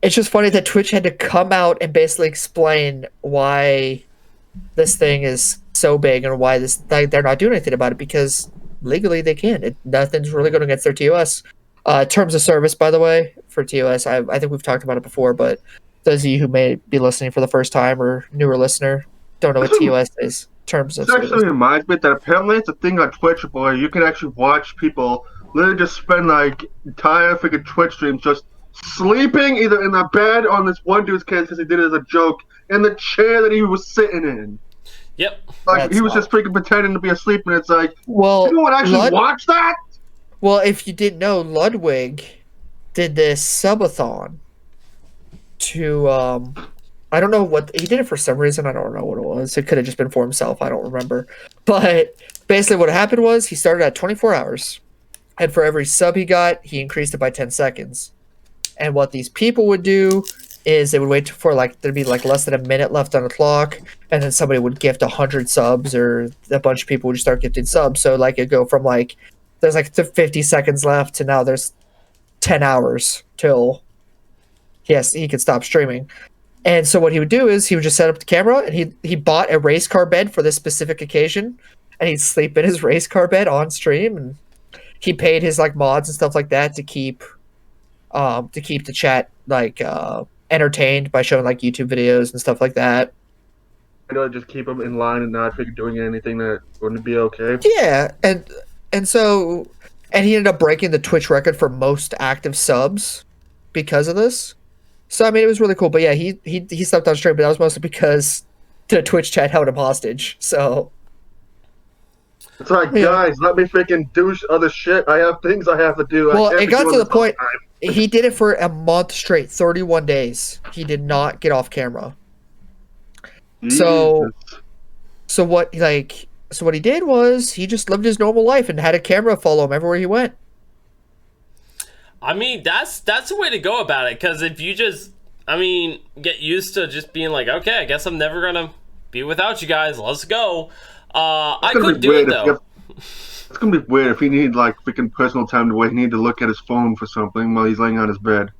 it's just funny that Twitch had to come out and basically explain why this thing is so big and why they're not doing anything about it because legally they can't. Nothing's really going against their TOS. Terms of service, by the way, for TOS, I think we've talked about it before, but those of you who may be listening for the first time or newer listener don't know what TOS is. Terms of service. It actually reminds me that apparently it's a thing on Twitch where you can actually watch people literally just spend like entire freaking Twitch streams just sleeping either in the bed on this one dude's case because he did it as a joke in the chair that he was sitting in. Yep. Like he was just freaking pretending to be asleep, and it's like, well, anyone actually watch that? Well, if you didn't know, Ludwig did this subathon to, I don't know what, he did it for some reason, I don't know what it was. It could have just been for himself, I don't remember. But basically what happened was he started at 24 hours, and for every sub he got, he increased it by 10 seconds. And what these people would do is they would wait for there'd be less than a minute left on the clock, and then somebody would gift 100 subs, or a bunch of people would just start gifting subs. So it'd go from there's 50 seconds left to now there's 10 hours till he could stop streaming. And so what he would do is he would just set up the camera, and he bought a race car bed for this specific occasion, and he'd sleep in his race car bed on stream, and he paid his mods and stuff like that to keep the chat entertained by showing YouTube videos and stuff like that. Just keep them in line and not doing anything that wouldn't be okay. Yeah, and so he ended up breaking the Twitch record for most active subs because of this. So I mean, it was really cool. But yeah, he slept on stream, but that was mostly because the Twitch chat held him hostage. So it's like, guys, let me freaking do other shit. I have things I have to do. Well, it got to the point. He did it for a month straight, 31 days. He did not get off camera. So, Jesus. so what he did was he just lived his normal life and had a camera follow him everywhere he went. I mean, that's the way to go about it. Because if you just, get used to just being like, okay, I guess I'm never gonna be without you guys. Let's go. I could do it though. It's gonna be weird if he needed like freaking personal time to where he needed to look at his phone for something while he's laying on his bed.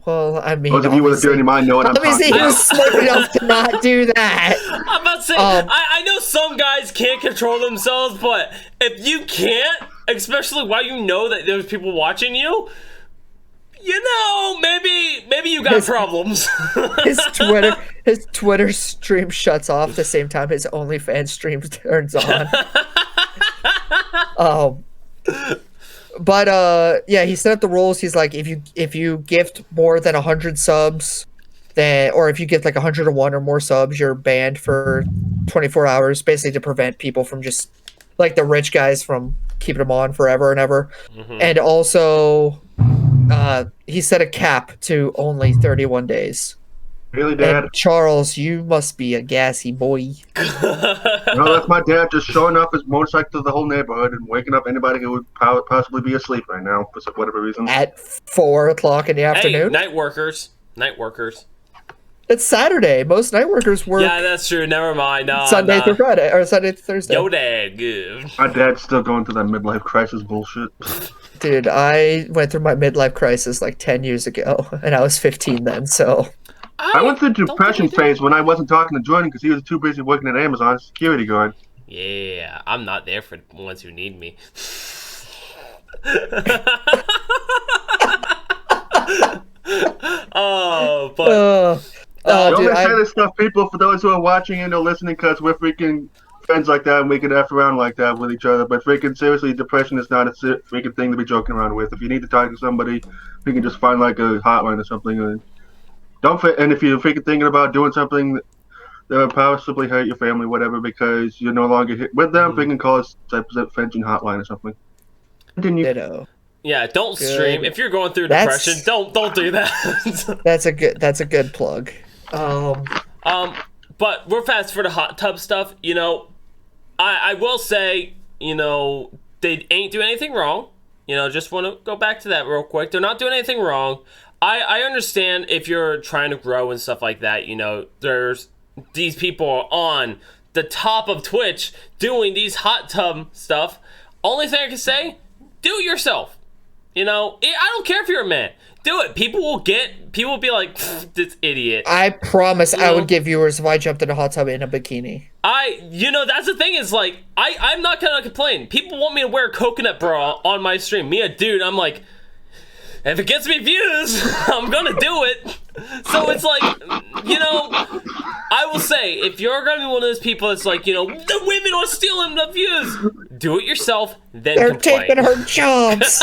Well, I mean, Those of you with a dirty mind know what I'm talking obviously he about. was smart enough to not do that. I'm about to say, I know some guys can't control themselves, but if you can't, especially while you know that there's people watching you, maybe you got problems. his Twitter stream shuts off the same time his OnlyFans stream turns on. But he set up the rules. He's like, if you gift more than 100 subs, or if you get like 101 or more subs, you're banned for 24 hours, basically to prevent people from just like the rich guys from keeping them on forever and ever. Mm-hmm. And also, he set a cap to only 31 days. Really, Dad? And Charles, you must be a gassy boy. No, that's my dad just showing off his motorcycle to the whole neighborhood and waking up anybody who would possibly be asleep right now for whatever reason. At 4 o'clock in the afternoon? Hey, night workers. It's Saturday. Most night workers work. Yeah, that's true. Never mind. Sunday through Friday, or Sunday through Thursday. Yo, Dad, good. My dad's still going through that midlife crisis bullshit. Dude, I went through my midlife crisis like 10 years ago, and I was 15 then, so... I went through the depression phase when I wasn't talking to Jordan because he was too busy working at Amazon as a security guard. Yeah, I'm not there for the ones who need me. Don't make kind of stuff, people, for those who are watching and are listening, because we're freaking friends like that and we can F around like that with each other. But freaking seriously, depression is not a freaking thing to be joking around with. If you need to talk to somebody, we can just find like a hotline or something. And if you're freaking thinking about doing something that would possibly hurt your family, whatever, because you're no longer with them, freaking call us fencing hotline or something. Continue. Ditto. Yeah, don't stream. If you're going through depression, don't do that. That's a good plug. But we're fast for the hot tub stuff. I will say, they ain't doing anything wrong. Just want to go back to that real quick. They're not doing anything wrong. I understand if you're trying to grow and stuff like that, there's these people on the top of Twitch doing these hot tub stuff. Only thing I can say, do it yourself. I don't care if you're a man. Do it. People will be like, this idiot. I promise I would get viewers if I jumped in a hot tub in a bikini. That's the thing is like, I'm not gonna complain. People want me to wear a coconut bra on my stream. Me, a dude, I'm like, if it gets me views, I'm gonna do it. So it's like, I will say, if you're gonna be one of those people that's like, the women are stealing the views, do it yourself, then They're complain. taking her jobs.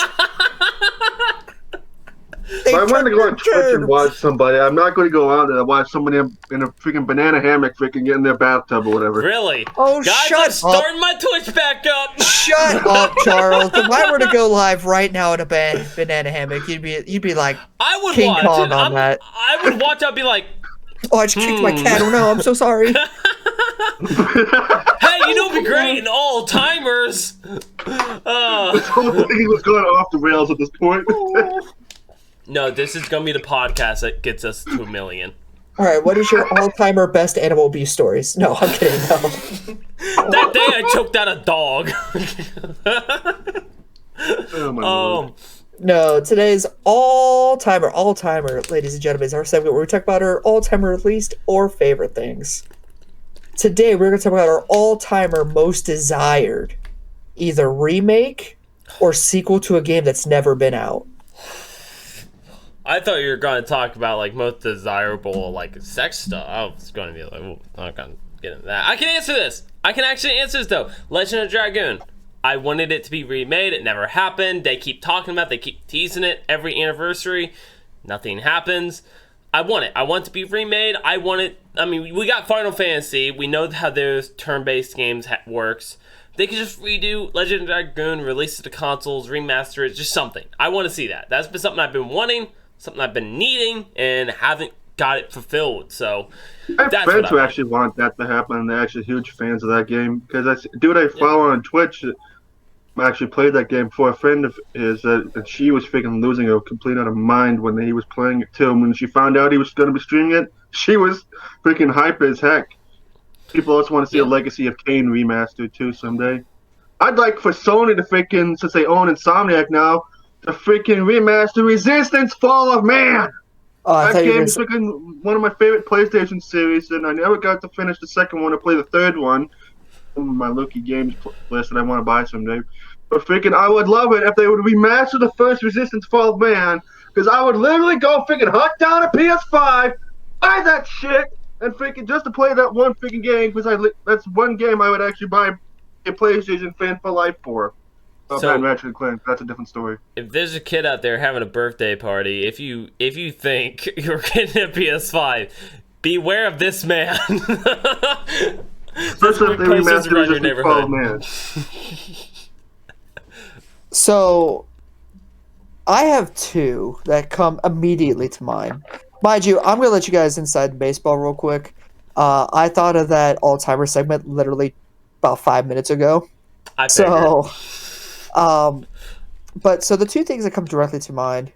If I want to go on Twitch and watch somebody, I'm not going to go out and watch somebody in a freaking banana hammock freaking get in their bathtub or whatever. Really? Oh, guys, shut I'm starting my Twitch back up. Shut up, Charles. If I were to go live right now in a banana hammock, you'd be like I would King watch. Kong on that. I would watch. I'd be like, oh, I just kicked my cat. Oh no, I'm so sorry. Hey, it'd be great in all timers. This whole thing was going off the rails at this point. No, this is gonna be the podcast that gets us to 1 million. All right, what is your all-timer best animal abuse stories? No, I'm kidding. No. That day I choked out a dog. Oh my Lord. No, today's all-timer, ladies and gentlemen, is our segment where we talk about our all-timer least or favorite things. Today, we're going to talk about our all-timer most desired, either remake or sequel to a game that's never been out. I thought you were going to talk about, like, most desirable, like, sex stuff. I was going to be like, well, I'm not going to get into that. I can answer this. I can actually answer this, though. Legend of Dragoon. I wanted it to be remade. It never happened. They keep talking about it. They keep teasing it every anniversary. Nothing happens. I want it. I want it to be remade. We got Final Fantasy. We know how those turn-based games works. they could just redo Legend of Dragoon, release it to consoles, remaster it, just something. I want to see that. That's been something I've been wanting, something I've been needing, and haven't got it fulfilled. So I have friends who actually want that to happen, and they're actually huge fans of that game. Because I follow on Twitch actually played that game for a friend of his, and she was freaking losing her complete out of mind when he was playing it too. And when she found out he was going to be streaming it, she was freaking hype as heck. People also want to see a Legacy of Kain remastered too someday. I'd like for Sony to freaking, since they own Insomniac now, to freaking remaster Resistance Fall of Man. That game is freaking one of my favorite PlayStation series, and I never got to finish the second one or play the third one. My Loki Games list that I want to buy someday. But freaking, I would love it if they would remaster the first Resistance Fall of Man, because I would literally go freaking hunt down a PS5, buy that shit, and freaking just to play that one freaking game, because that's one game I would actually buy a PlayStation fan for life for. So, Ratchet & Clank, that's a different story. If there's a kid out there having a birthday party, if you think you're getting a PS5, beware of this man. Especially if they remaster Resistance Fall of Man. So, I have two that come immediately to mind. Mind you, I'm going to let you guys inside baseball real quick. I thought of that all-timer segment literally about 5 minutes ago. So the two things that come directly to mind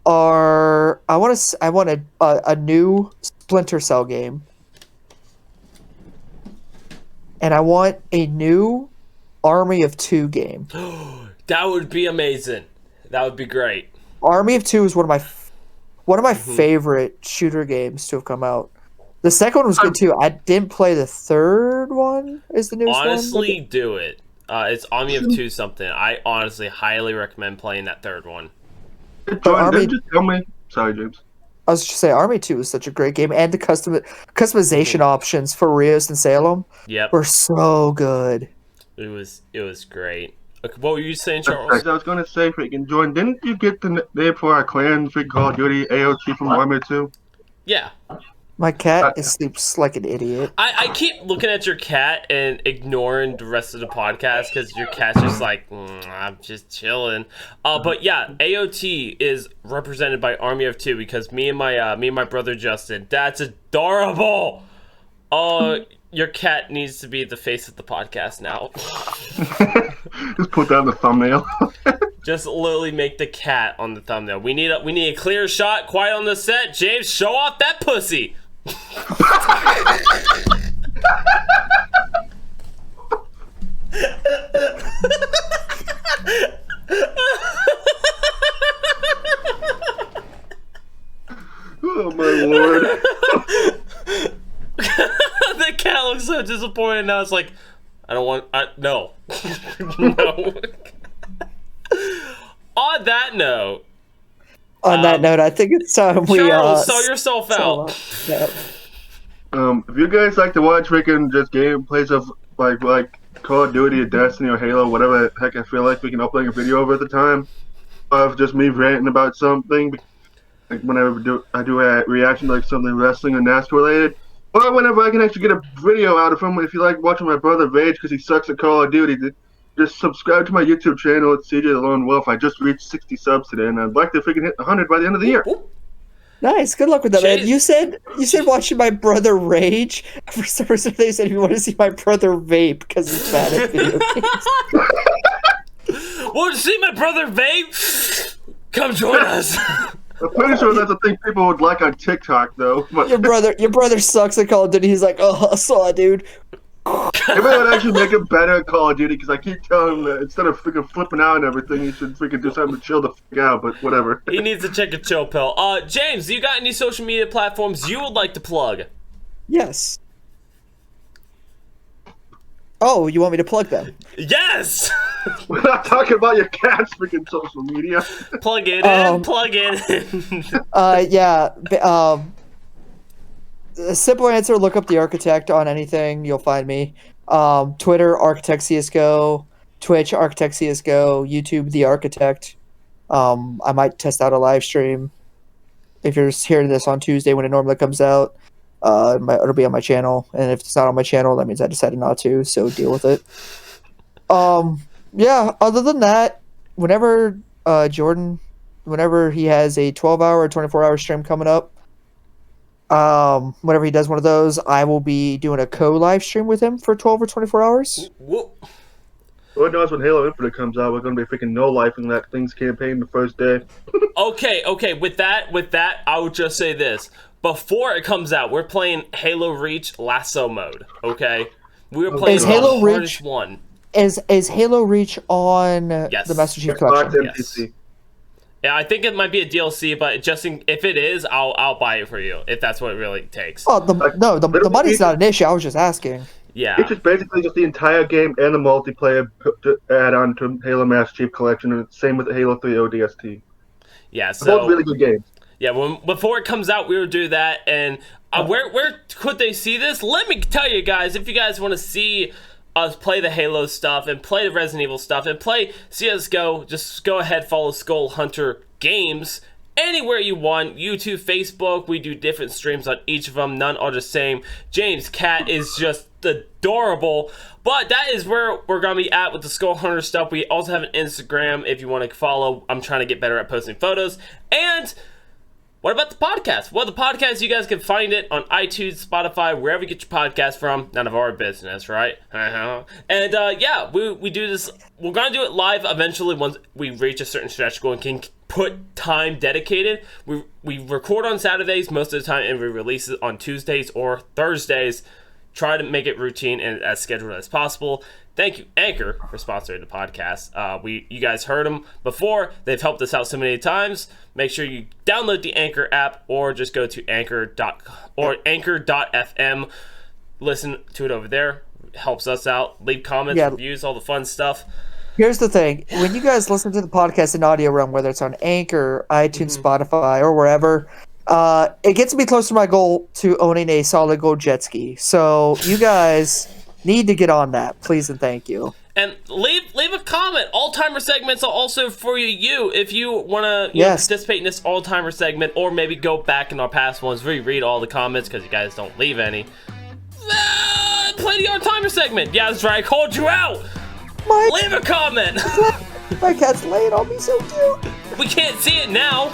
are I want a new Splinter Cell game, and I want a new Army of Two game. That would be amazing. That would be great. Army of Two is one of my favorite shooter games to have come out. The second one was good too. I didn't play the third one. Is the newest one? Honestly, do it. It's Army of Two something. I honestly highly recommend playing that third one. Just tell me. Sorry, James. I was just saying, Army 2 is such a great game, and the customization options for Rios and Salem were so good. It was great. What were you saying, Charles? I was going to say, freaking Jordan, didn't you get the name for our clan, freaking Call of Duty AOT from Army 2? Yeah. My cat sleeps like an idiot. I keep looking at your cat and ignoring the rest of the podcast because your cat's just like, I'm just chilling. But yeah, AOT is represented by Army of Two because me and my brother Justin. That's adorable. Your cat needs to be the face of the podcast now. Just put that in the thumbnail. Just literally make the cat on the thumbnail. We need a clear shot. Quiet on the set. James, show off that pussy. Oh my lord. The cat looks so disappointed now. It's like, no. No. On that note, I think it's time we Charles, sell yourself out. If you guys like to watch freaking just gameplays of like Call of Duty or Destiny or Halo, whatever the heck I feel like, we can upload a video over at the time of just me ranting about something. Like whenever I do a reaction to like something wrestling or NASCAR related, or whenever I can actually get a video out of him. If you like watching my brother rage because he sucks at Call of Duty, just subscribe to my YouTube channel. It's CJ the Lone Wolf. I just reached 60 subs today, and I'd like to freaking hit 100 by the end of the year. Nice. Good luck with that, man. You said watching my brother rage. For some reason, they said you want to see my brother vape because he's bad at video games. Want to see my brother vape? Come join us. I'm pretty sure that's a thing people would like on TikTok, though. But your brother sucks at Call of Duty. He's like, oh, I saw it, dude. Maybe I would actually make it better at Call of Duty because I keep telling him that instead of freaking flipping out and everything, he should freaking do something to chill the fuck out. But whatever. He needs to check a chill pill. James, you got any social media platforms you would like to plug? Yes. Oh, you want me to plug them? Yes. We're not talking about your cat's freaking social media. Plug it in. Plug it in. Yeah. A simple answer: look up the Architect on anything. You'll find me. Twitter, Architect CS:GO. Twitch, Architect CS:GO. YouTube, The Architect. I might test out a live stream. If you're hearing this on Tuesday when it normally comes out, it'll be on my channel. And if it's not on my channel, that means I decided not to. So deal with it. Yeah. Other than that, whenever Jordan, whenever he has a 12-hour or 24-hour stream coming up, whenever he does one of those, I will be doing a co-live stream with him for 12 or 24 hours. Whoop. Lord knows when Halo Infinite comes out, we're gonna be freaking no-lifing that thing's campaign the first day. Okay. With that, I would just say this: before it comes out, we're playing Halo Reach Lasso mode. Okay, we were playing Halo the Reach hardest one. Is Halo Reach on Yes. the Master Chief Xbox Collection? and PC. Yeah, I think it might be a DLC, but if it is, I'll buy it for you if that's what it really takes. Oh, the money's not an issue. I was just asking. Yeah. It's just basically just the entire game and the multiplayer to add on to Halo Master Chief Collection, and same with Halo 3 ODST. Yeah. Both So really good games. yeah, before it comes out, we will do that. And where could they see this? Let me tell you guys, if you guys want to see us play the Halo stuff and play the Resident Evil stuff and play CSGO, just go ahead, follow Skull Hunter Games anywhere you want. YouTube, Facebook, we do different streams on each of them. None are the same. James' cat is just adorable. But that is where we're going to be at with the Skull Hunter stuff. We also have an Instagram if you want to follow. I'm trying to get better at posting photos. And what about the podcast? Well, the podcast, you guys can find it on iTunes, Spotify, wherever you get your podcast from. None of our business, right? And yeah, we do this. We're going to do it live eventually once we reach a certain stretch goal and can put time dedicated. We record on Saturdays most of the time, and we release it on Tuesdays or Thursdays. Try to make it routine and as scheduled as possible. Thank you, Anchor, for sponsoring the podcast. You guys heard them before. They've helped us out so many times. Make sure you download the Anchor app or just go to anchor.fm. Listen to it over there. It helps us out. Leave comments, reviews, all the fun stuff. Here's the thing. When you guys listen to the podcast in audio realm, whether it's on Anchor, iTunes, Spotify, or wherever, it gets me close to my goal to owning a solid gold jet ski. So you guys need to get on that, please and thank you. And leave a comment. All-timer segments are also for you if you want to participate in this all-timer segment, or maybe go back in our past ones, reread all the comments because you guys don't leave any. Play the all-timer segment. Yeah, that's right. I called you out. Leave a comment. My cat's laying on me so cute. We can't see it now.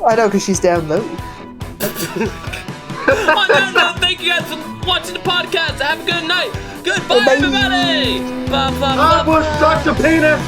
I know, because she's down low. On that note, thank you guys for watching the podcast. Have a good night. Goodbye, everybody. I was such a penis.